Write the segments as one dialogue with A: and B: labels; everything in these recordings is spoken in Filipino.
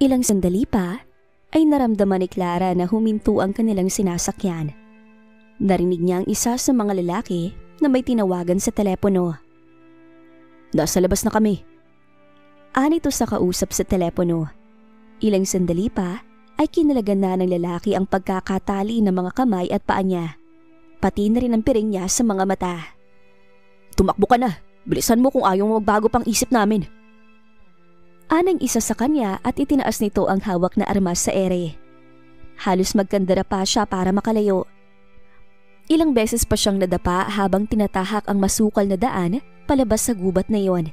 A: Ilang sandali pa ay naramdaman ni Clara na huminto ang kanilang sinasakyan. Narinig niya ang isa sa mga lalaki na may tinawagan sa telepono. "Nasa labas na kami." Anito sa kausap sa telepono. Ilang sandali pa ay kinalagan na ng lalaki ang pagkakatali ng mga kamay at paa niya. Pati na rin ang piring niya sa mga mata. "Tumakbo ka na. Bilisan mo kung ayaw mo magbago pang isip namin." Anang isa sa kanya at itinaas nito ang hawak na armas sa ere. Halos magkandara pa siya para makalayo. Ilang beses pa siyang nadapa habang tinatahak ang masukal na daan palabas sa gubat na yon.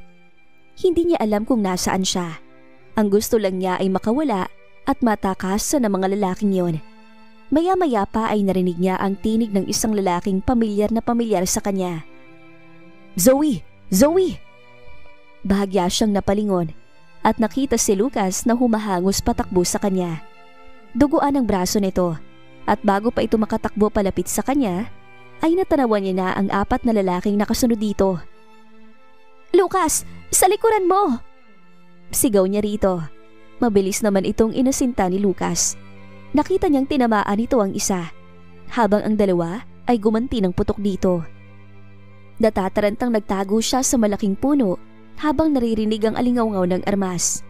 A: Hindi niya alam kung nasaan siya. Ang gusto lang niya ay makawala at matakas sa mga lalaking yon. Maya-maya pa ay narinig niya ang tinig ng isang lalaking pamilyar na pamilyar sa kanya. "Zoe! Zoe!" Bahagya siyang napalingon at nakita si Lucas na humahangos patakbo sa kanya. Duguan ang braso nito at bago pa ito makatakbo palapit sa kanya, ay natanawan niya na ang 4 na lalaking nakasunod dito. "Lucas! Sa likuran mo!" Sigaw niya rito. Mabilis naman itong inasinta ni Lucas. Nakita niyang tinamaan nito ang isa, habang ang dalawa ay gumanti ng putok dito. Natatarantang nagtago siya sa malaking puno habang naririnig ang alingawngaw ng armas.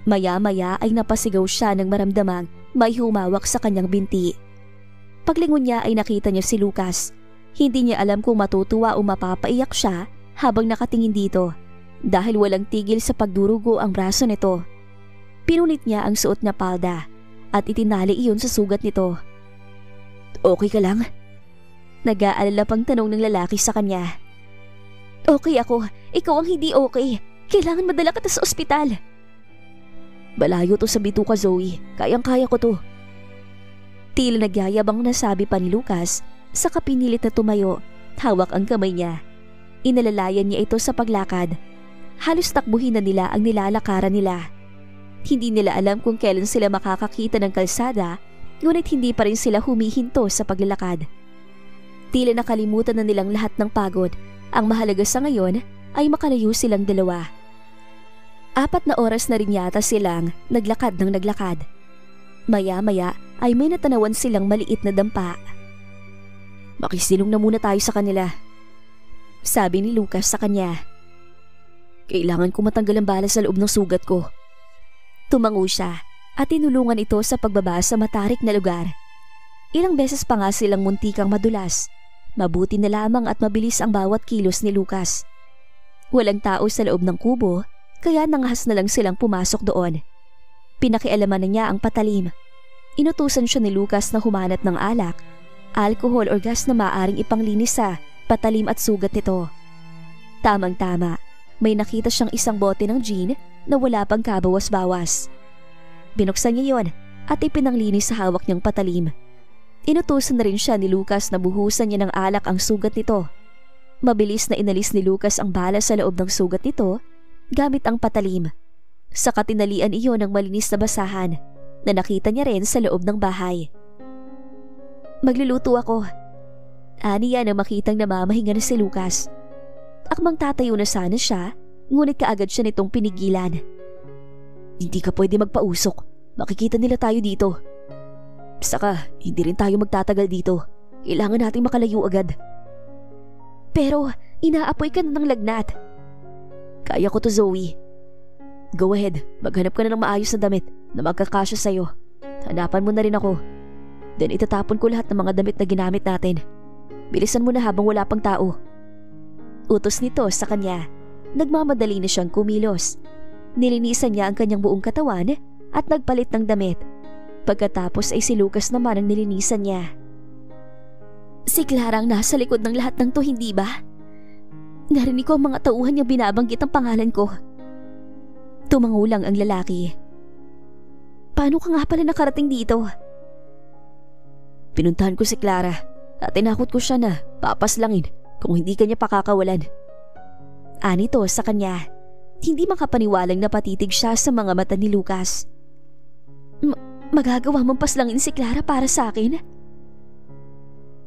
A: Maya-maya ay napasigaw siya nang maramdamang may humawak sa kanyang binti. Paglingon niya ay nakita niya si Lucas. Hindi niya alam kung matutuwa o mapapaiyak siya habang nakatingin dito dahil walang tigil sa pagdurugo ang braso nito. Pinunit niya ang suot na palda at itinali iyon sa sugat nito. "Okay ka lang?" Nag-aalala pang tanong ng lalaki sa kanya. "Okay ako. Ikaw ang hindi okay. Kailangan madala kita sa ospital." "Balayo to sa bituka, Zoe. Kayang-kaya ko to." Tila nagyayabang nasabi pa ni Lucas, saka pinilit na tumayo. Hawak ang kamay niya. Inalalayan niya ito sa paglakad. Halos takbuhin na nila ang nilalakaran nila. Hindi nila alam kung kailan sila makakakita ng kalsada, ngunit hindi pa rin sila humihinto sa paglalakad. Tila nakalimutan na nilang lahat ng pagod. Ang mahalaga sa ngayon ay makalayo silang dalawa. 4 na oras na rin yata silang naglakad ng naglakad. Maya-maya ay may natanawan silang maliit na dampa. "Makisilong na muna tayo sa kanila," sabi ni Lucas sa kanya. "Kailangan ko matanggal ang bala sa loob ng sugat ko." Tumango siya at tinulungan ito sa pagbaba sa matarik na lugar. Ilang beses pa nga silang muntikang madulas. Mabuti na lamang at mabilis ang bawat kilos ni Lucas. Walang tao sa loob ng kubo, kaya nangahas na lang silang pumasok doon. Pinakialaman na niya ang patalim. Inutusan siya ni Lucas na humanap ng alak, alcohol or gas na maaaring ipanglinis sa patalim at sugat nito. Tamang-tama, may nakita siyang isang bote ng gin na wala pang kabawas-bawas. Binuksan niya yon at ipinanglinis sa hawak niyang patalim. Inutusan na rin siya ni Lucas na buhusan niya ng alak ang sugat nito. Mabilis na inalis ni Lucas ang bala sa loob ng sugat nito gamit ang patalim. Saka tinalian iyon ng malinis na basahan na nakita niya rin sa loob ng bahay. "Magluluto ako." Aniya na makitang namamahinga na si Lucas. Akmang tatayo na sana siya, ngunit kaagad siya nitong pinigilan. "Hindi ka pwede magpausok. Makikita nila tayo dito. Saka, hindi rin tayo magtatagal dito. Kailangan nating makalayo agad." "Pero, inaapoy ka na ng lagnat." "Kaya ko to, Zoe. Go ahead, maghanap ka na ng maayos na damit na magkakasya sa'yo. Hanapan mo na rin ako. Then itatapon ko lahat ng mga damit na ginamit natin. Bilisan mo na habang wala pang tao." Utos nito sa kanya. Nagmamadali na siyang kumilos. Nilinisan niya ang kanyang buong katawan at nagpalit ng damit. Pagkatapos ay si Lucas naman ang nilinisan niya. "Si Clara ang nasa likod ng lahat ng to, hindi ba? Narinig ko ang mga tauhan niya binabanggit ang pangalan ko." Tumango lang ang lalaki. "Paano ka nga pala nakarating dito?" "Pinuntahan ko si Clara at tinakot ko siya na papaslangin kung hindi kanya pakakawalan." Anito sa kanya. Hindi makapaniwalang napatitig siya sa mga mata ni Lucas. Magagawa mong paslangin si Clara para sa akin?"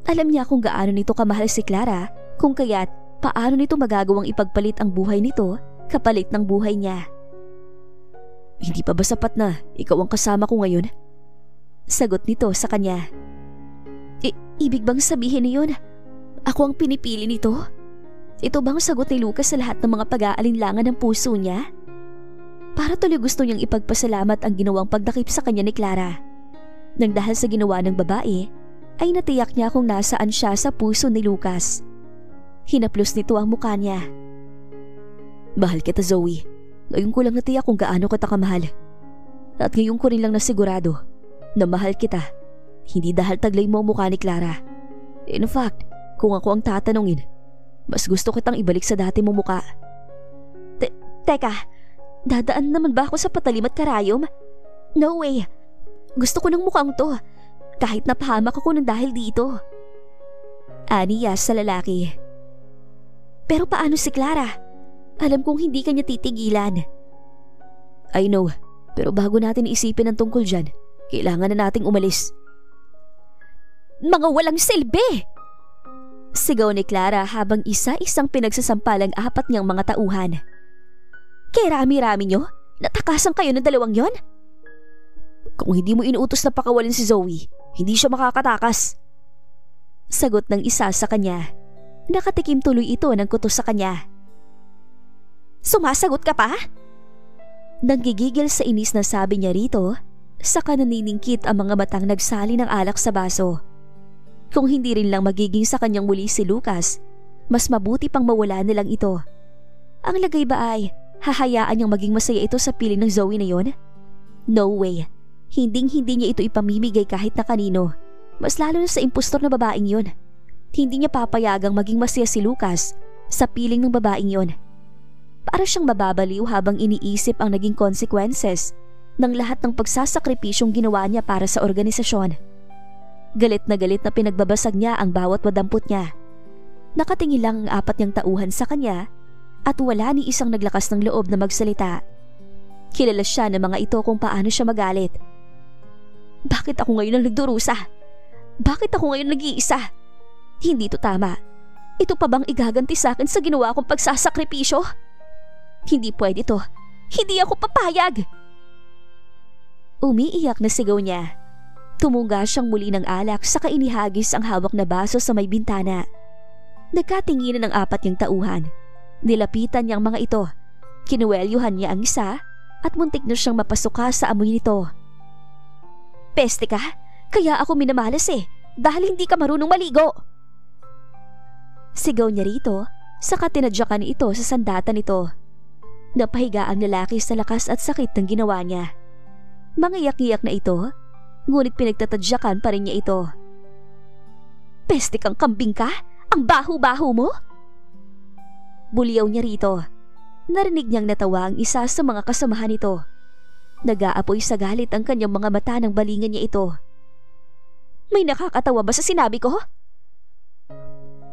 A: Alam niya kung gaano nito kamahal si Clara, kung kaya't paano nito magagawang ipagpalit ang buhay nito kapalit ng buhay niya. Hindi pa ba sapat na ikaw ang kasama ko ngayon? Sagot nito sa kanya. Ibig bang sabihin niyon? Ako ang pinipili nito? Ito bang sagot ni Lucas sa lahat ng mga pag-aalinlangan ng puso niya? Para tuloy gusto niyang ipagpasalamat ang ginawang pagdakip sa kanya ni Clara. Nang dahil sa ginawa ng babae, ay natiyak niya kung nasaan siya sa puso ni Lucas. Hinaplos nito ang mukha niya. Mahal kita, Zoe. Ngayon ko lang natiyak kung gaano kita kamahal. At ngayon ko rin lang nasigurado na mahal kita. Hindi dahil taglay mo ang mukha ni Clara. In fact, kung ako ang tatanungin, mas gusto kitang ibalik sa dati mong mukha. Teka, dadaan naman ba ako sa patalim at karayom? No way. Gusto ko ng mukhang to, kahit napahamak ako ng dahil dito. Aniya sa lalaki. Pero paano si Clara? Alam kong hindi kanya titigilan. I know, pero bago natin isipin ang tungkol dyan, kailangan na nating umalis. Mga walang silbi! Sigaw ni Clara habang isa-isang pinagsasampalang apat niyang mga tauhan. Kaya rami-rami nyo? Natakasan kayo ng dalawang yon? Kung hindi mo inuutos na pakawalin si Zoe, hindi siya makakatakas. Sagot ng isa sa kanya. Nakatikim tuloy ito ng kutos sa kanya. Sumasagot ka pa? Nanggigigil sa inis na sabi niya rito, saka naniningkit ang mga matang nagsali ng alak sa baso. Kung hindi rin lang magiging sa kanyang muli si Lucas, mas mabuti pang mawala nilang ito. Ang lagay ba ay hahayaan niyang maging masaya ito sa piling ng Zoe na yon? No way. Hinding-hindi niya ito ipamimigay kahit na kanino. Mas lalo na sa impostor na babaeng yon. Hindi niya papayagang maging masaya si Lucas sa piling ng babaeng yon. Para siyang mababaliw habang iniisip ang naging consequences ng lahat ng pagsasakripisyong ginawa niya para sa organisasyon. Galit na pinagbabasag niya ang bawat wadampot niya. Nakatingin lang ang apat niyang tauhan sa kanya at wala ni isang naglakas ng loob na magsalita. Kilala siya ng mga ito kung paano siya magalit. Bakit ako ngayon ang nagdurusa? Bakit ako ngayon nag-iisa? Hindi to tama. Ito pa bang igaganti sa akin sa ginawa kong pagsasakripisyo? Hindi pwede to. Hindi ako papayag. Umiiyak na sigaw niya. Tumungga siyang muli ng alak saka inihagis ang hawak na baso sa may bintana. Nagkatinginan ng apat niyang tauhan. Nilapitan niya ang mga ito. Kinuwelyuhan niya ang isa at muntik na siyang mapasuka sa amoy nito. Peste ka? Kaya ako minamalas dahil hindi ka marunong maligo. Sigaw niya rito saka tinadyakan ito sa sandatan nito. Napahiga ang lalaki sa lakas at sakit ng ginawa niya. Mangiyak-iyak na ito, ngunit pinagtatadyakan pa rin niya ito. Peste kang kambing ka? Ang baho-baho mo? Buliyaw niya rito. Narinig niyang natawa ang isa sa mga kasamahan nito. Nag-aapoy sa galit ang kanyang mga mata ng balingan niya ito. May nakakatawa ba sa sinabi ko?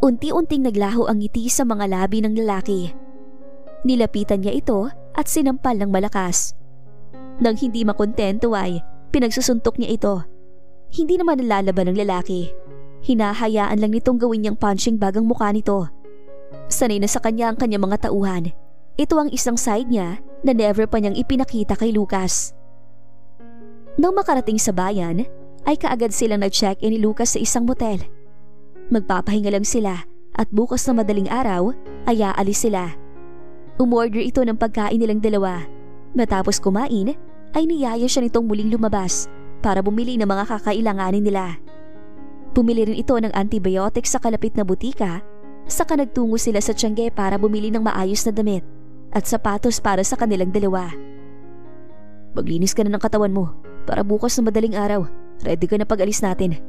A: Unti-unting naglaho ang ngiti sa mga labi ng lalaki. Nilapitan niya ito at sinampal ng malakas. Nang hindi makontento ay pinagsusuntok niya ito. Hindi naman nalalaban ng lalaki. Hinahayaan lang nitong gawin niyang punching bag ang mukha nito. Sanay na sa kanya ang kanyang mga tauhan. Ito ang isang side niya na never pa niyang ipinakita kay Lucas. Nang makarating sa bayan, ay kaagad silang nag-check-in ni Lucas sa isang motel. Magpapahinga lang sila at bukas na madaling araw ay aalis sila. Umorder ito ng pagkain nilang dalawa. Matapos kumain, ay niyaya siya nitong muling lumabas para bumili ng mga kakailanganin nila. Bumili rin ito ng antibiotics sa kalapit na butika, saka nagtungo sila sa Tiangge para bumili ng maayos na damit at sapatos para sa kanilang dalawa. Maglinis ka na ng katawan mo para bukas na madaling araw, ready ka na pag-alis natin.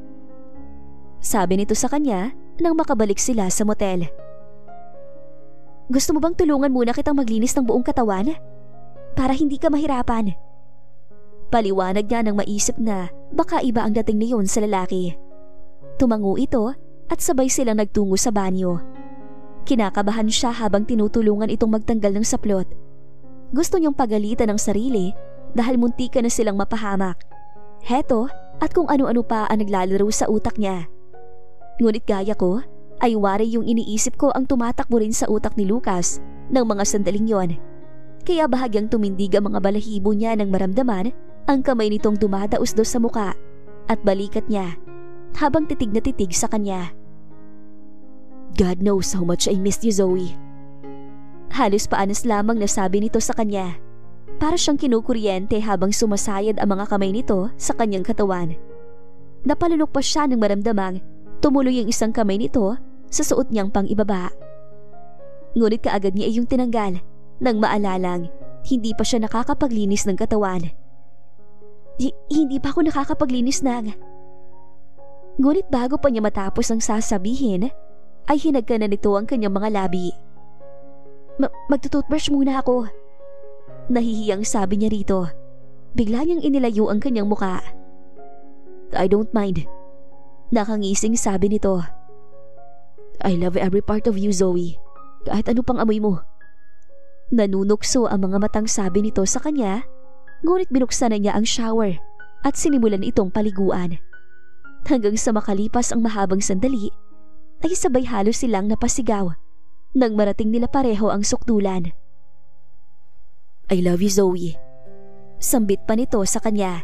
A: Sabi nito sa kanya nang makabalik sila sa motel. Gusto mo bang tulungan muna kitang maglinis ng buong katawan? Para hindi ka mahirapan. Paliwanag niya nang maisip na baka iba ang dating niyon sa lalaki. Tumango ito at sabay silang nagtungo sa banyo. Kinakabahan siya habang tinutulungan itong magtanggal ng saplot. Gusto niyang pagalitan ng sarili dahil muntika na silang mapahamak. Heto at kung ano-ano pa ang naglalaro sa utak niya. Ngunit gaya ko, ay wari yung iniisip ko ang tumatakbo rin sa utak ni Lucas ng mga sandaling yon. kaya bahagyang tumindig ang mga balahibo niya nang maramdaman ang kamay nitong dumadaos-dos sa muka at balikat niya habang titig na titig sa kanya. God knows how much I missed you, Zoe. Halos paanas lamang nasabi nito sa kanya. Para siyang kinukuryente habang sumasayad ang mga kamay nito sa kanyang katawan. Napalunok pa siya nang maramdamang tumuloy ang isang kamay nito sa suot niyang pang-ibaba. Ngunit kaagad niya iyong tinanggal nang maalalang hindi pa siya nakakapaglinis ng katawan. Hindi pa ako nakakapaglinis ng... Ngunit bago pa niya matapos ang sasabihin, ay hinagka na nito ang kanyang mga labi. Magtututbrush muna ako. Nahihiyang sabi niya rito. Bigla niyang inilayo ang kanyang muka. I don't mind. Nakangising sabi nito. I love every part of you, Zoe. Kahit ano pang amoy mo. Nanunukso ang mga matang sabi nito sa kanya, ngunit binuksan na niya ang shower at sinimulan itong paliguan. Hanggang sa makalipas ang mahabang sandali, ay sabay halos silang napasigaw nang marating nila pareho ang sukdulan. I love you, Zoe. Sambit pa nito sa kanya.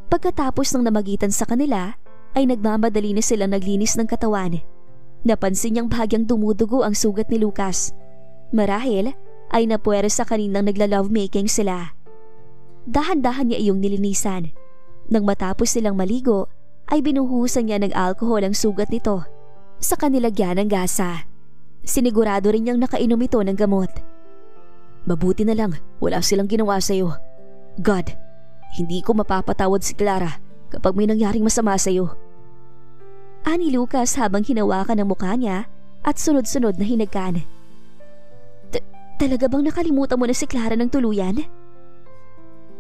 A: Pagkatapos ng namagitan sa kanila, ay nagmamadali na silang naglinis ng katawan. Napansin niyang bahagyang dumudugo ang sugat ni Lucas. Marahil ay napuwera sa kaninang nagla-lovemaking sila. Dahan-dahan niya iyong nilinisan. Nang matapos silang maligo, ay binuhusan niya ng alkohol ang sugat nito sa kanilagyan ng gasa. Sinigurado rin niyang nakainom ito ng gamot. Mabuti na lang wala silang ginawa sa'yo. God, hindi ko mapapatawad si Clara kapag may nangyaring masama sa'yo. Ani Lucas habang hinawakan ang mukha niya at sunod-sunod na hinagkan. Talaga bang nakalimutan mo na si Clara ng tuluyan?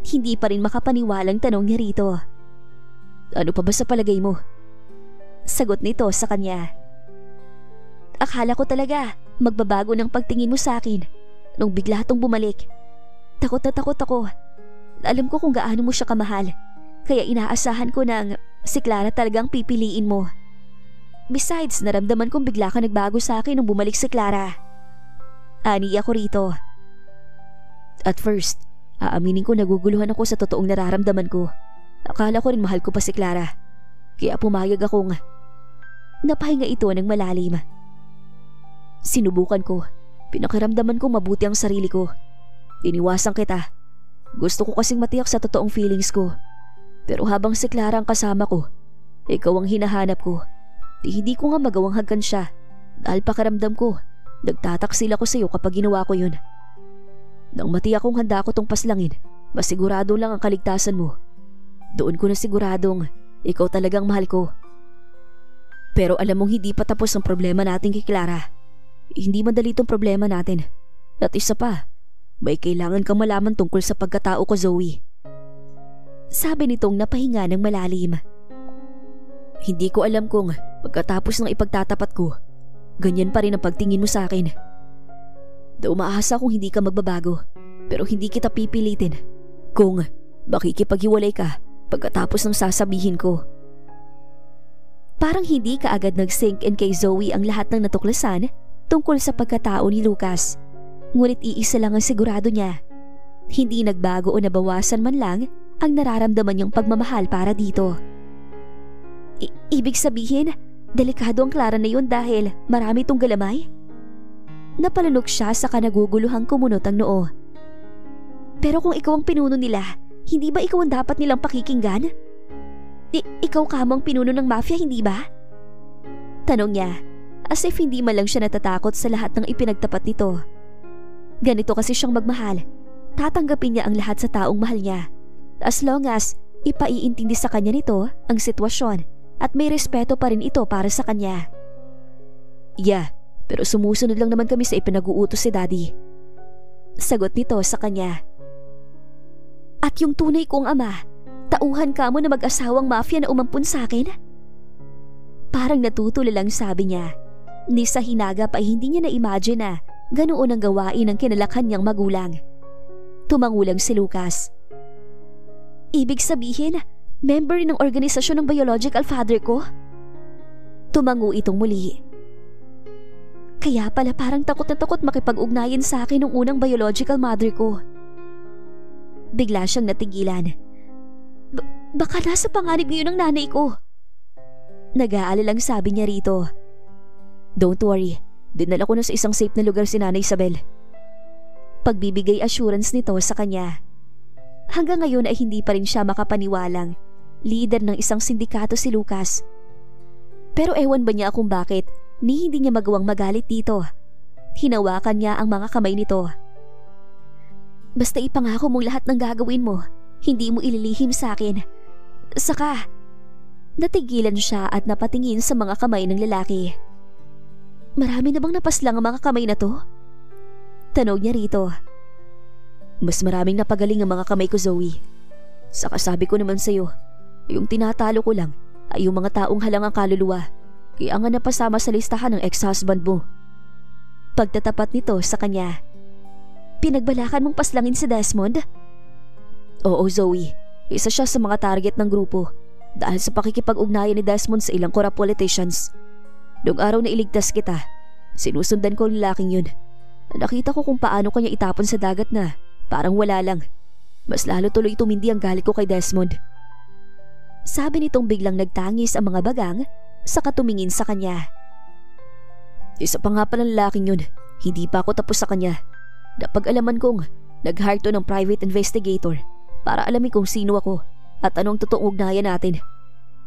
A: Hindi pa rin makapaniwalang tanong niya rito. Ano pa ba sa palagay mo? Sagot nito sa kanya. Akala ko talaga magbabago ng pagtingin mo sa akin nung bigla tong bumalik. Takot na takot ako. Alam ko kung gaano mo siya kamahal, kaya inaasahan ko nang si Clara talagang pipiliin mo. Besides, naramdaman kong bigla ka nagbago sa akin nung bumalik si Clara. Ani ako rito. At first, aaminin ko naguguluhan ako sa totoong nararamdaman ko. Akala ko rin mahal ko pa si Clara. Kaya pumayag akong... Napahinga ito ng malalim. Sinubukan ko. Pinakiramdaman ko mabuti ang sarili ko. Iniwasan kita. Gusto ko kasing matiyak sa totoong feelings ko. Pero habang si Clara ang kasama ko, ikaw ang hinahanap ko. Hindi ko nga magawang hagkan siya. Dahil pakiramdam ko, nagtataksil ako sa iyo kapag ginawa ko yun. Nang matiyak kong handa ko tong paslangin, masigurado lang ang kaligtasan mo. Doon ko na siguradong ikaw talagang mahal ko. Pero alam mong hindi pa tapos ang problema natin kay Clara. Hindi madali itong problema natin. At isa pa, may kailangan kang malaman tungkol sa pagkatao ko, Zoe. Sabi nitong napahinga ng malalim. Hindi ko alam kung pagkatapos ng ipagtatapat ko, ganyan pa rin ang pagtingin mo sa akin. Umaasa kung hindi ka magbabago, pero hindi kita pipilitin kung makikipaghiwalay ka pagkatapos ng sasabihin ko. Parang hindi kaagad nag-sink in kay Zoe ang lahat ng natuklasan tungkol sa pagkatao ni Lucas. Ngunit iisa lang ang sigurado niya. Hindi nagbago o nabawasan man lang ang nararamdaman niyang pagmamahal para dito. Ibig sabihin, delikado ang Clara na yun dahil marami itong galamay? Napalunok siya sa kanaguguluhang kumunot ang noo. Pero kung ikaw ang pinuno nila, hindi ba ikaw ang dapat nilang pakikinggan? Ikaw kamang pinuno ng mafia, hindi ba? Tanong niya, as if hindi man lang siya natatakot sa lahat ng ipinagtapat nito. Ganito kasi siyang magmahal. Tatanggapin niya ang lahat sa taong mahal niya. As long as ipaiintindi sa kanya nito ang sitwasyon at may respeto pa rin ito para sa kanya. Yeah, pero sumusunod lang naman kami sa ipinag-uutos si Daddy. Sagot nito sa kanya. At yung tunay kong ama, tauhan ka mo na mag-asawang mafia na umampun sa akin? Parang natutulalang sabi niya. Ni sa hinagap ay hindi niya na-imagine na ganoon ang gawain ng kinalakhan niyang magulang. Tumangulang si Lucas. Ibig sabihin, member ng organisasyon ng biological father ko? Tumangu itong muli. Kaya pala parang takot na takot makipag-ugnayan sa akin ng unang biological mother ko. Bigla siyang natigilan. Baka nasa panganib ngayon ng nanay ko. Nag-aalalang sabi niya rito. Don't worry, dinala ko na sa isang safe na lugar si Nanay Isabel. Pagbibigay assurance nito sa kanya. Hanggang ngayon ay hindi pa rin siya makapaniwalang leader ng isang sindikato si Lucas. Pero ewan ba niya kung bakit ni hindi niya magawang magalit dito. Hinawakan niya ang mga kamay nito. Basta ipangako mong lahat ng gagawin mo, hindi mo ililihim sa akin. Saka, natigilan siya at napatingin sa mga kamay ng lalaki. Marami na bang napaslang ang mga kamay na to? Tanong niya rito. Mas maraming napagaling ang mga kamay ko, Zoe. Saka sabi ko naman sa'yo, yung tinatalo ko lang ay yung mga taong halangang kaluluwa. Kaya nga napasama sa listahan ng ex-husband mo. Pagtatapat nito sa kanya. Pinagbalakan mong paslangin si Desmond? Oo, Zoe. Isa siya sa mga target ng grupo dahil sa pakikipag-ugnayan ni Desmond sa ilang corrupt politicians. Noong araw na iligtas kita, sinusundan ko ang lalaking yun. Nakita ko kung paano kanya itapon sa dagat na parang wala lang. Mas lalo tuloy tumindi ang galit ko kay Desmond. Sabi nitong biglang nagtangis ang mga bagang saka tumingin sa kanya. Isa pa nga palang lalaking yun, hindi pa ako tapos sa kanya. Napag-alaman kong nag-hire to ng private investigator para alamin kung sino ako at anong totoong ugnayan natin.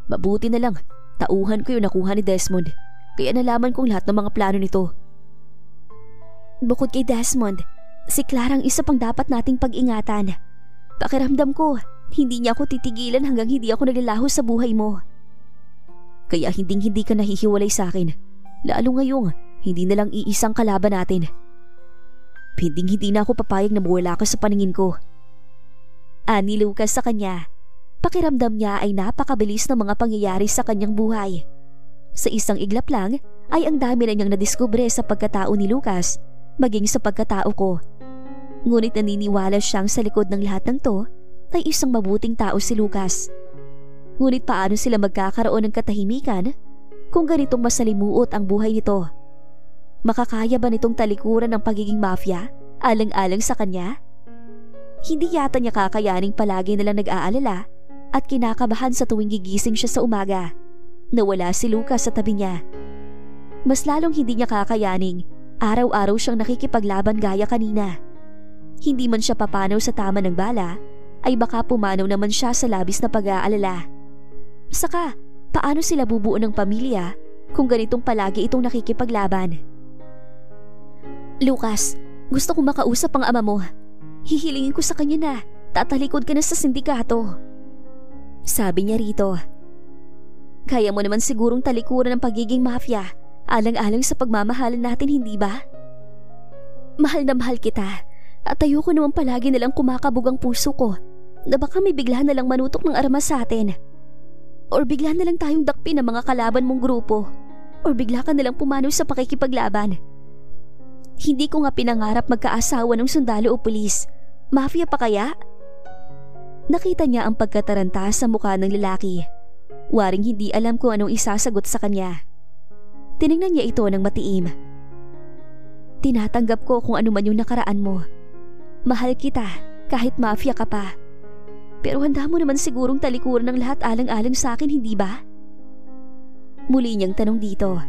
A: Mabuti na lang, tauhan ko yung nakuha ni Desmond. Kaya nalaman kong lahat ng mga plano nito. Bukod kay Desmond, si Clara ang isa pang dapat nating pag-ingatan. Pakiramdam ko, hindi niya ako titigilan hanggang hindi ako naglalaho sa buhay mo. Kaya hindi ka nahihiwalay sa akin. Lalo ngayong hindi na lang iisang kalaban natin. Hindi na ako papayag na mawala ka sa paningin ko. Ani Lucas sa kanya. Pakiramdam niya ay napakabilis ng mga pangyayari sa kanyang buhay. Sa isang iglap lang ay ang dami na niyang nadiskubre sa pagkatao ni Lucas maging sa pagkatao ko. Ngunit naniniwala siyang sa likod ng lahat ng to ay isang mabuting tao si Lucas. Ngunit paano sila magkakaroon ng katahimikan kung ganitong masalimuot ang buhay nito? Makakaya ba nitong talikuran ng pagiging mafia alang-alang sa kanya? Hindi yata niya kakayaning palagi nalang nag-aalala at kinakabahan sa tuwing gigising siya sa umaga. Nawala si Lucas sa tabi niya. Mas lalong hindi niya kakayaning araw-araw siyang nakikipaglaban gaya kanina. Hindi man siya papanaw sa tama ng bala, ay baka pumanaw naman siya sa labis na pag-aalala. Saka, paano sila bubuo ng pamilya kung ganitong palagi itong nakikipaglaban? Lucas, gusto kong makausap ang ama mo. Hihilingin ko sa kanya na tatalikod ka na sa sindikato. Sabi niya rito. Kaya mo naman sigurong talikuran ng pagiging mafia, alang-alang sa pagmamahalan natin, hindi ba? Mahal na mahal kita, at ayoko naman palagi nalang kumakabog ang puso ko na baka may bigla nalang manutok ng armas sa atin. Or bigla nalang tayong dakpin ng mga kalaban mong grupo. Or bigla ka nalang pumanaw sa pakikipaglaban. Hindi ko nga pinangarap magkaasawa ng sundalo o pulis. Mafia pa kaya? Nakita niya ang pagkataranta sa mukha ng lalaki. Waring hindi alam kung anong isasagot sa kanya. Tiningnan niya ito ng matiim. Tinatanggap ko kung ano man yung nakaraan mo. Mahal kita kahit mafia ka pa. Pero handa mo naman sigurong talikuran ng lahat alang-alang sa akin, hindi ba? Muli niyang tanong dito.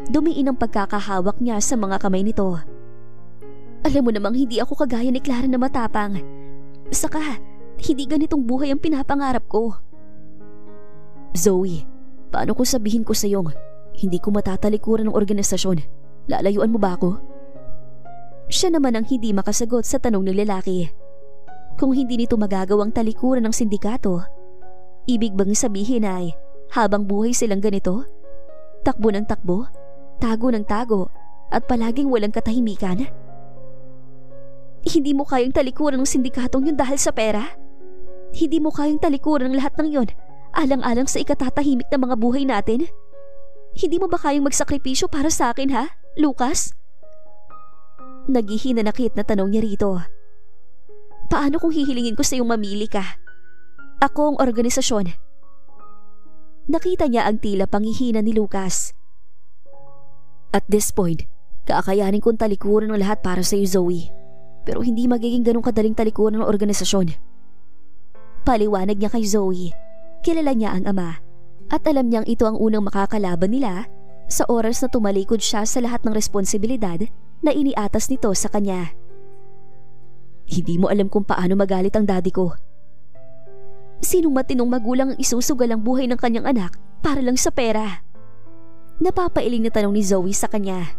A: Dumiin ang pagkakahawak niya sa mga kamay nito. Alam mo namang hindi ako kagaya ni Clara na matapang. Saka, hindi ganitong buhay ang pinapangarap ko. Zoe, paano ko sabihin ko sa iyong hindi ko matatalikuran ng organisasyon? Lalayuan mo ba ako? Siya naman ang hindi makasagot sa tanong ng lalaki. Kung hindi nito magagawang talikuran ng sindikato, ibig bang sabihin ay habang buhay silang ganito? Takbo ng takbo, tago ng tago, at palaging walang katahimikan? Hindi mo kayang talikuran ng sindikatong yun dahil sa pera? Hindi mo kayang talikuran ng lahat ng yun alang-alang sa ikatatahimik na mga buhay natin? Hindi mo ba kayang magsakripisyo para sa akin, ha, Lucas? Naghihinanakit na tanong niya rito. Paano kung hihilingin ko sa iyong mamili ka? Ako ang organisasyon. Nakita niya ang tila panghihina ni Lucas. At this point, Kaakayanin kong talikuran ng lahat para sa iyo, Zoe. Pero hindi magiging ganong kadaling talikuran ng organisasyon. Paliwanag niya kay Zoe. Kilala niya ang ama at alam niyang ito ang unang makakalaban nila sa oras na tumalikod siya sa lahat ng responsibilidad na iniatas nito sa kanya. Hindi mo alam kung paano magalit ang daddy ko. Sinong matinong magulang ang isusugal ang buhay ng kanyang anak para lang sa pera? Napapailing na tanong ni Zoe sa kanya.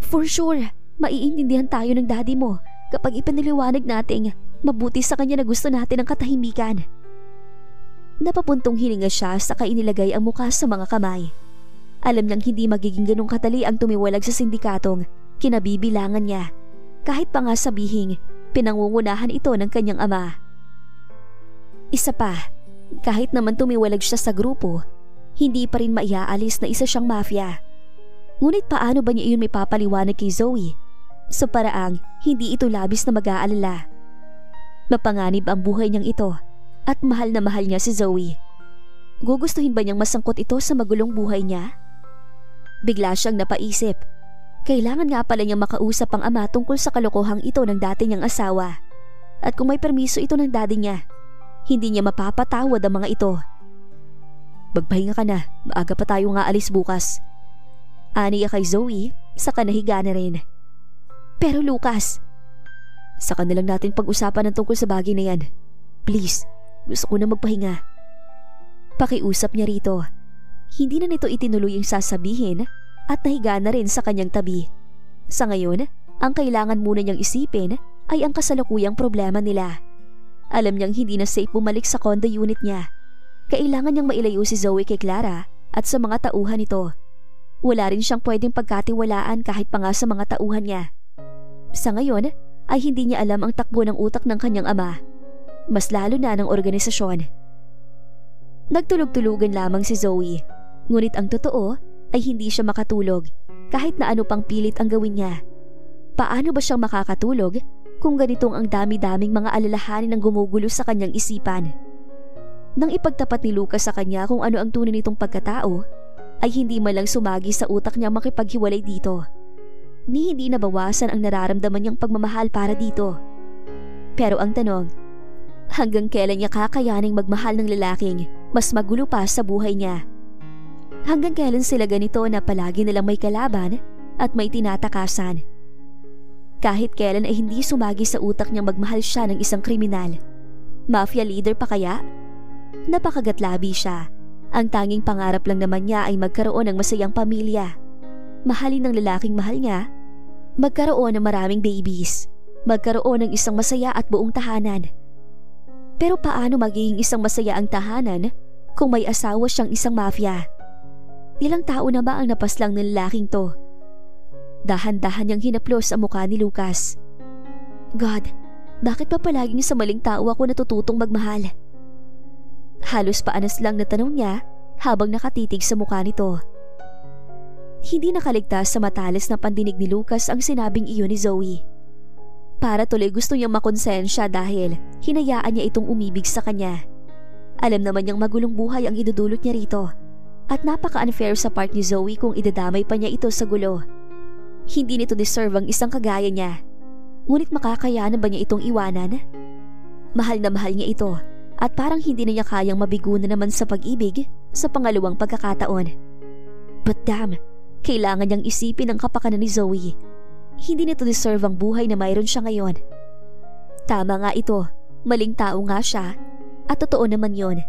A: For sure, maiintindihan tayo ng daddy mo kapag ipinaliwanag nating mabuti sa kanya na gusto natin ang katahimikan. Napapuntong hininga siya saka inilagay ang mukha sa mga kamay. Alam niyang hindi magiging ganong katali ang tumiwalag sa sindikatong kinabibilangan niya. Kahit pa nga sabihing pinangungunahan ito ng kanyang ama. Isa pa, kahit naman tumiwalag siya sa grupo, hindi pa rin maiaalis na isa siyang mafia. Ngunit paano ba niya iyon may papaliwanag kay Zoe? Sa paraang hindi ito labis na mag-aalala. Mapanganib ang buhay niyang ito at mahal na mahal niya si Zoe. Gugustuhin ba niyang masangkot ito sa magulong buhay niya? Bigla siyang napaisip. Kailangan nga pala niyang makausap ang ama tungkol sa kalokohang ito ng dati niyang asawa. At kung may permiso ito ng daddy niya, hindi niya mapapatawad ang mga ito. Magpahinga ka na, maaga pa tayo nga alis bukas. Aniya kay Zoe, saka nahiga na rin. Pero Lucas, saka na lang natin pag-usapan ng tungkol sa bagay na yan. Please, gusto ko na magpahinga. Pakiusap niya rito. Hindi na nito itinuloy yung sasabihin at nahiga na rin sa kanyang tabi. Sa ngayon, ang kailangan muna niyang isipin ay ang kasalukuyang problema nila. Alam niyang hindi na safe bumalik sa condo unit niya. Kailangan niyang mailayo si Zoe kay Clara at sa mga tauhan nito. Wala rin siyang pwedeng pagkatiwalaan kahit pa nga sa mga tauhan niya. Sa ngayon ay hindi niya alam ang takbo ng utak ng kanyang ama. Mas lalo na ng organisasyon. Nagtulog-tulugan lamang si Zoe. Ngunit ang totoo ay hindi siya makatulog kahit na ano pang pilit ang gawin niya. Paano ba siyang makakatulog kung ganitong ang dami-daming mga alalahanin ang gumugulo sa kanyang isipan? Nang ipagtapat ni Lucas sa kanya kung ano ang tunay nitong pagkatao, ay hindi man lang sumagi sa utak niya makipaghiwalay dito. Ni hindi nabawasan ang nararamdaman niyang pagmamahal para dito. Pero ang tanong, hanggang kailan niya kakayaning magmahal ng lalaking mas magulo pa sa buhay niya? Hanggang kailan sila ganito na palagi nilang may kalaban at may tinatakasan? Kahit kailan ay hindi sumagi sa utak niyang magmahal siya ng isang kriminal. Mafia leader pa kaya? Napakagatlabi siya. Ang tanging pangarap lang naman niya ay magkaroon ng masayang pamilya. Mahalin ng lalaking mahal niya. Magkaroon ng maraming babies. Magkaroon ng isang masaya at buong tahanan. Pero paano magiging isang masaya ang tahanan kung may asawa siyang isang mafia? Ilang tao na ba ang napaslang ng lalaking to? Dahan-dahan niyang hinaplos ang mukha ni Lucas. God, bakit pa palaging sa maling tao ako natututong magmahal? Halos paanas lang na tanong niya habang nakatitig sa mukha nito. Hindi nakaligtas sa matalas na pandinig ni Lucas ang sinabing iyon ni Zoe. Para tuloy gusto niyang makonsensya dahil hinayaan niya itong umibig sa kanya. Alam naman niyang magulong buhay ang idudulot niya rito at napaka-unfair sa part ni Zoe kung idadamay pa niya ito sa gulo. Hindi nito deserve ang isang kagaya niya. Ngunit makakayanan ba niya itong iwanan? Mahal na mahal niya ito at parang hindi na niya kayang mabigo na naman sa pag-ibig sa pangalawang pagkakataon. But damn, kailangan niyang isipin ang kapakanan ni Zoe. Hindi nito deserve ang buhay na mayroon siya ngayon. Tama nga ito, maling tao nga siya. At totoo naman yon.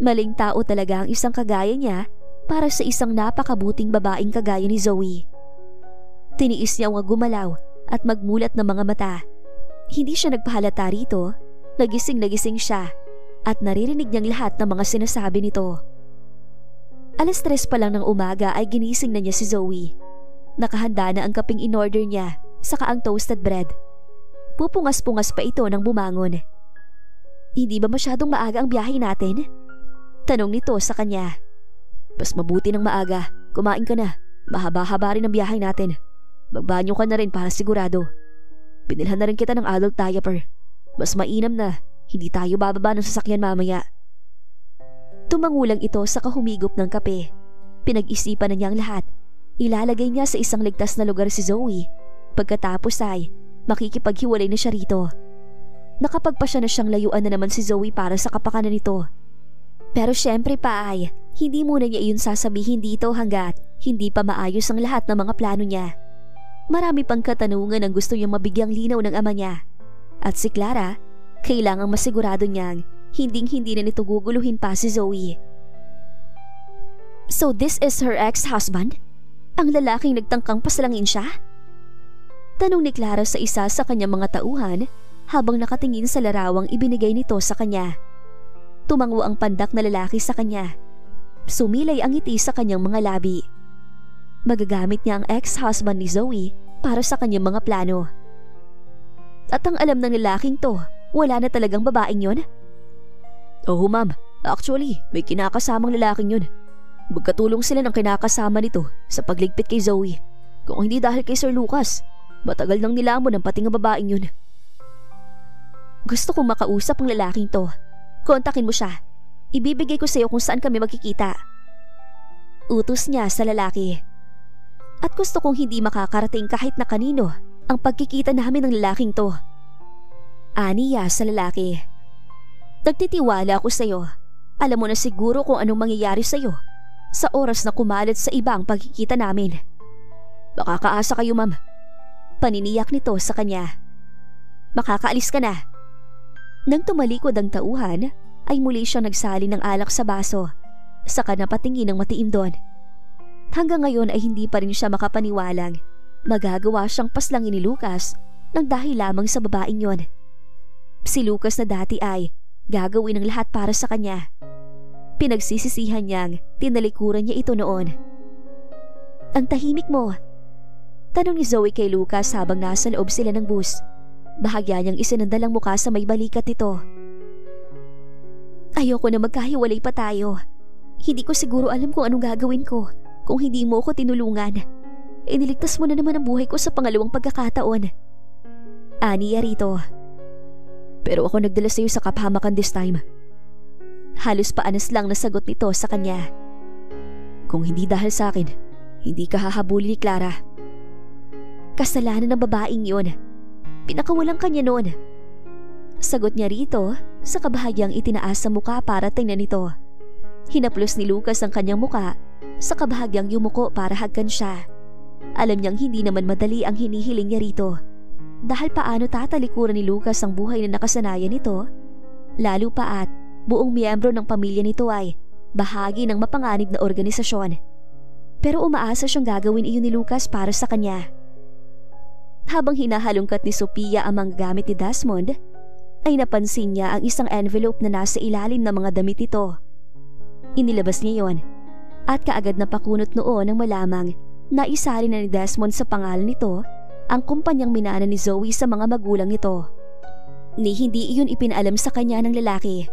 A: Maling tao talaga ang isang kagaya niya para sa isang napakabuting babaeng kagaya ni Zoe. Tiniis niya ang gumalaw at magmulat ng mga mata. Hindi siya nagpahalata rito. Nagising siya at naririnig niyang lahat ng mga sinasabi nito. 3:00 pa lang ng umaga ay ginising na niya si Zoe. Nakahanda na ang kaping in-order niya, saka ang toasted bread. Pupungas-pungas pa ito nang bumangon. Hindi ba masyadong maaga ang biyahe natin? Tanong nito sa kanya. Mas mabuti ng maaga, kumain ka na. Mahaba-haba rin ang biyahe natin. Magbanyo ka na rin para sigurado. Binilhan na rin kita ng adult diaper. Mas mainam na, hindi tayo bababa ng sasakyan mamaya. Tumangulang ito sa kahumigop ng kape. Pinag-isipan na niya ang lahat. ilalagay niya sa isang ligtas na lugar si Zoe. Pagkatapos ay makikipaghiwalay na siya rito. Nakapagpasya na siyang layuan na naman si Zoe para sa kapakanan nito. Pero syempre pa ay hindi muna niya iyon sasabihin dito hanggat hindi pa maayos ang lahat ng mga plano niya. Marami pang katanungan ang gusto niyang mabigyang linaw ng ama niya. At si Clara, kailangang masigurado niyang hinding-hindi na nito guguluhin pa si Zoe. So this is her ex-husband? Ang lalaking nagtangkang pasalangin siya? Tanong ni Clara sa isa sa kanyang mga tauhan habang nakatingin sa larawang ibinigay nito sa kanya. Tumango ang pandak na lalaki sa kanya. Sumilay ang ngiti sa kanyang mga labi. Magagamit niya ang ex-husband ni Zoe para sa kanyang mga plano. At ang alam ng lalaking to, wala na talagang babaeng yun? Oo ma'am, actually may kinakasamang lalaking yun. Magkatulong sila ng kinakasama nito sa pagligpit kay Zoe. Kung hindi dahil kay Sir Lucas, matagal nang nilamon ang pati ng babaeng yun. Gusto kong makausap ang lalaking to. Kontakin mo siya. Ibibigay ko sa iyo kung saan kami magkikita. Utos niya sa lalaki. At gusto kong hindi makakarating kahit na kanino ang pagkikita namin ng lalaking to. Aniya sa lalaki. Nagtitiwala ako sa iyo. Alam mo na siguro kung anong mangyayari sa iyo sa oras na kumalat sa ibang pagkikita namin. Makakaasa kayo ma'am. Paniniyak nito sa kanya. Makakaalis ka na. Nang tumalikod ang tauhan, ay muli siyang nagsali ng alak sa baso. Saka napatingin ng matiim doon. Hanggang ngayon ay hindi pa rin siya makapaniwalang magagawa siyang paslangin ni Lucas nang dahil lamang sa babaeng yon. Si Lucas na dati ay gagawin ang lahat para sa kanya. Pinagsisisihan niyang tinalikuran niya ito noon. Ang tahimik mo. Tanong ni Zoe kay Lucas habang nasa loob sila ng bus. Bahagya niyang isinandal ang mukha sa may balikat nito. Ayoko na magkahiwalay pa tayo. Hindi ko siguro alam kung anong gagawin ko kung hindi mo ako tinulungan. Iniligtas mo na naman ang buhay ko sa pangalawang pagkakataon. Aniya rito. Pero ako nagdala sa iyo sa kapahamakan this time. Halos paanas lang na sagot nito sa kanya. Kung hindi dahil sa akin, hindi ka hahabulin ni Clara. Kasalanan ng babaeng yun. Pinakawalang kanya noon. Sagot niya rito sa kabahagyang itinaas sa muka para tingnan nito. Hinaplos ni Lucas ang kanyang muka sa kabahagyang yumuko para hagkan siya. Alam niyang hindi naman madali ang hinihiling niya rito. Dahil paano tatalikuran ni Lucas ang buhay na nakasanayan nito, lalo pa at buong miyembro ng pamilya nito ay bahagi ng mapanganib na organisasyon. Pero umaasa siyang gagawin iyon ni Lucas para sa kanya. Habang hinahalungkat ni Sophia ang mga gamit ni Desmond, ay napansin niya ang isang envelope na nasa ilalim ng mga damit nito. Inilabas niya yon at kaagad na pakunot noon ng malamang na isali na ni Desmond sa pangalan nito ang kumpanyang minana ni Zoe sa mga magulang nito. Ni hindi iyon ipinalam sa kanya ng lalaki.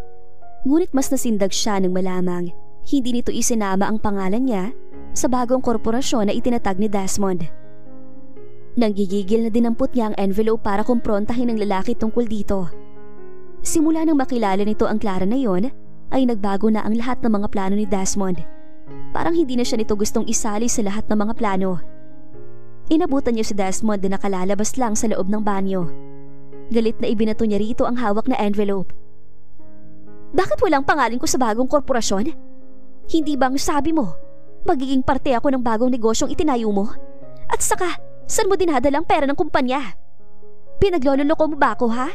A: Ngunit mas nasindag siya ng malamang hindi nito isinama ang pangalan niya sa bagong korporasyon na itinatag ni Desmond. Nanggigigil na dinampot niya ang envelope para kumprontahin ng lalaki tungkol dito. Simula nang makilala nito ang Clara na yon, ay nagbago na ang lahat ng mga plano ni Desmond. Parang hindi na siya nito gustong isali sa lahat ng mga plano. Inabutan niya si Desmond na nakalalabas lang sa loob ng banyo. Galit na ibinato niya rito ang hawak na envelope. Bakit walang pangalan ko sa bagong korporasyon? Hindi bang sabi mo, magiging parte ako ng bagong negosyong itinayo mo? At saka, saan mo dinadala ang pera ng kumpanya? Pinaglololoko mo ba ako, ha?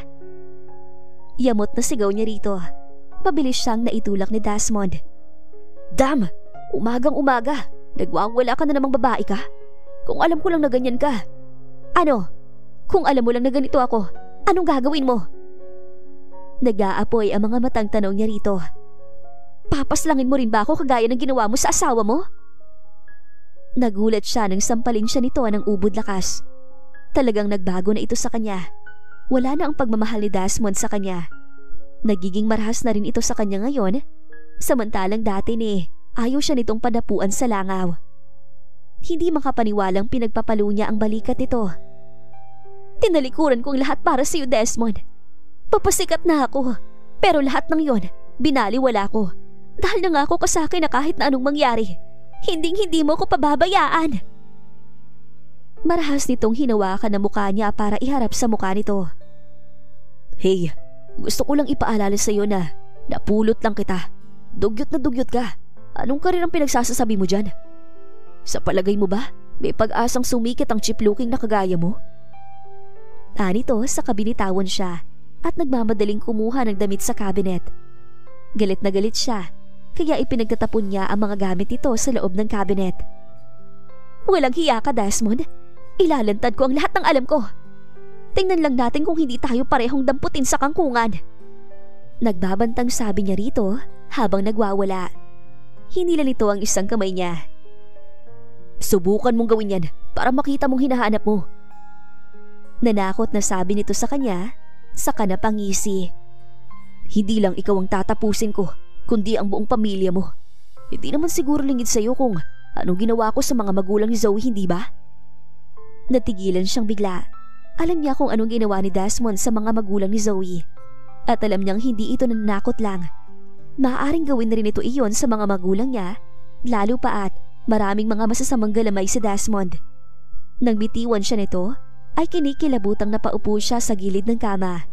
A: Yamot na sigaw niya rito. Pabilis siyang naitulak ni Desmond. Damn! Umagang umaga, nagwawala ka na namang babae ka? Kung alam ko lang na ganyan ka. Ano? Kung alam mo lang na ganito ako, anong gagawin mo? Nag-aapoy ang mga matang tanong niya rito. Papaslangin mo rin ba ako kagaya ng ginawa mo sa asawa mo? Nagulat siya nang sampalin siya nito ng ubod lakas. Talagang nagbago na ito sa kanya. Wala na ang pagmamahal ni Desmond sa kanya. Nagiging marahas na rin ito sa kanya ngayon, samantalang dati ayaw siya nitong padapuan sa langaw. Hindi makapaniwalang pinagpapalo niya ang balikat nito. Tinalikuran kong lahat para sa iyo, Desmond. Papasikat na ako, pero lahat ng yon, binaliwala ko. Dahil nangako ka sa akin na kahit na anong mangyari, hindi mo ko pababayaan. Marahas nitong hinawakan ang mukha niya para iharap sa mukha nito. Hey, gusto ko lang ipaalala sa iyo na napulot lang kita. Dugyot na dugyot ka. Anong karir ang pinagsasasabi mo dyan? Sa palagay mo ba, may pag-asang sumikit ang cheap-looking na kagaya mo? Nito sa kabinitawan siya at nagmamadaling kumuha ng damit sa cabinet. Galit na galit siya, kaya ipinagtatapon niya ang mga gamit nito sa loob ng cabinet. Walang hiya ka, Desmond. Ilalantad ko ang lahat ng alam ko. Tingnan lang natin kung hindi tayo parehong damputin sa kangkungan. Nagbabantang sabi niya rito habang nagwawala. Hinila nito ang isang kamay niya. Subukan mong gawin yan para makita mong hinahanap mo. Nanakot na sabi nito sa kanya, saka napangisi. Hindi lang ikaw ang tatapusin ko, kundi ang buong pamilya mo. Hindi naman siguro lingid sa iyo kung anong ginawa ko sa mga magulang ni Zoe, hindi ba? Natigilan siyang bigla. Alam niya kung anong ginawa ni Desmond sa mga magulang ni Zoe. At alam niyang hindi ito nanakot lang. Maaaring gawin na rin ito iyon sa mga magulang niya, lalo pa at maraming mga masasamang galamay si Desmond. Nang bitiwan siya nito, ay kinikilabutang napaupo siya sa gilid ng kama.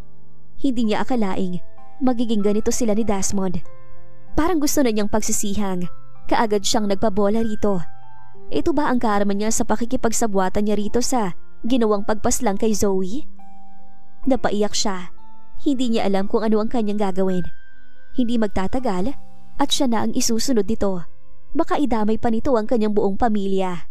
A: Hindi niya akalaing magiging ganito sila ni Desmond. Parang gusto na niyang pagsisihang, kaagad siyang nagpabola rito. Ito ba ang karma niya sa pakikipagsabwatan niya rito sa ginawang pagpaslang kay Zoe? Napaiyak siya. Hindi niya alam kung ano ang kanyang gagawin. Hindi magtatagal at siya na ang isusunod nito. Baka idamay pa nito ang kanyang buong pamilya.